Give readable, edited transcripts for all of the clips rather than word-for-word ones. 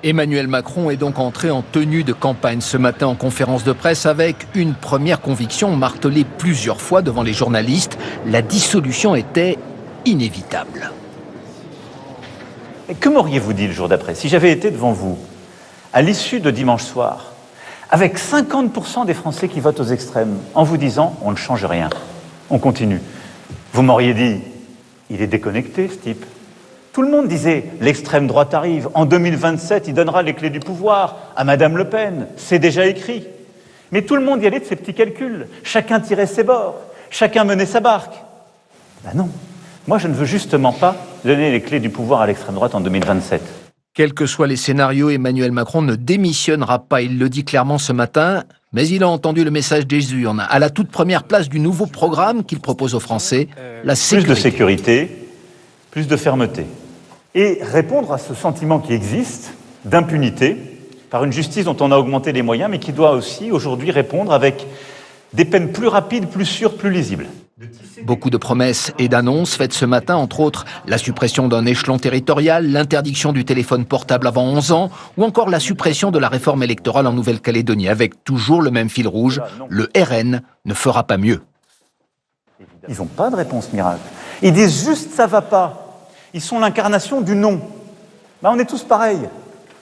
Emmanuel Macron est donc entré en tenue de campagne ce matin en conférence de presse avec une première conviction martelée plusieurs fois devant les journalistes. La dissolution était inévitable. Et que m'auriez-vous dit le jour d'après si j'avais été devant vous, à l'issue de dimanche soir, avec 50% des Français qui votent aux extrêmes, en vous disant « on ne change rien, on continue ». Vous m'auriez dit « il est déconnecté ce type ». Tout le monde disait « l'extrême droite arrive, en 2027 il donnera les clés du pouvoir à Madame Le Pen, c'est déjà écrit ». Mais tout le monde y allait de ses petits calculs, chacun tirait ses bords, chacun menait sa barque. Ben non, moi je ne veux justement pas donner les clés du pouvoir à l'extrême droite en 2027. Quels que soient les scénarios, Emmanuel Macron ne démissionnera pas, il le dit clairement ce matin, mais il a entendu le message des urnes. À la toute première place du nouveau programme qu'il propose aux Français, la sécurité. Plus de sécurité, plus de fermeté. Et répondre à ce sentiment qui existe d'impunité par une justice dont on a augmenté les moyens, mais qui doit aussi aujourd'hui répondre avec des peines plus rapides, plus sûres, plus lisibles. Beaucoup de promesses et d'annonces faites ce matin, entre autres la suppression d'un échelon territorial, l'interdiction du téléphone portable avant 11 ans ou encore la suppression de la réforme électorale en Nouvelle-Calédonie, avec toujours le même fil rouge, le RN ne fera pas mieux. Ils n'ont pas de réponse miracle. Ils disent juste « ça va pas ». Ils sont l'incarnation du non. Ben, on est tous pareils.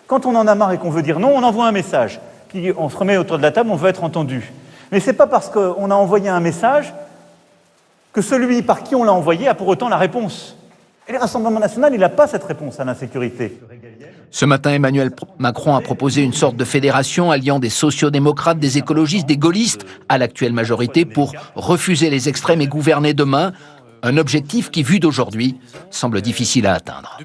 Quand on en a marre et qu'on veut dire non, on envoie un message. Puis on se remet autour de la table, on veut être entendu. Mais ce n'est pas parce qu'on a envoyé un message que celui par qui on l'a envoyé a pour autant la réponse. Et le Rassemblement national, il n'a pas cette réponse à l'insécurité. Ce matin, Emmanuel Macron a proposé une sorte de fédération alliant des sociodémocrates, des écologistes, des gaullistes à l'actuelle majorité pour refuser les extrêmes et gouverner demain. Un objectif qui, vu d'aujourd'hui, semble difficile à atteindre.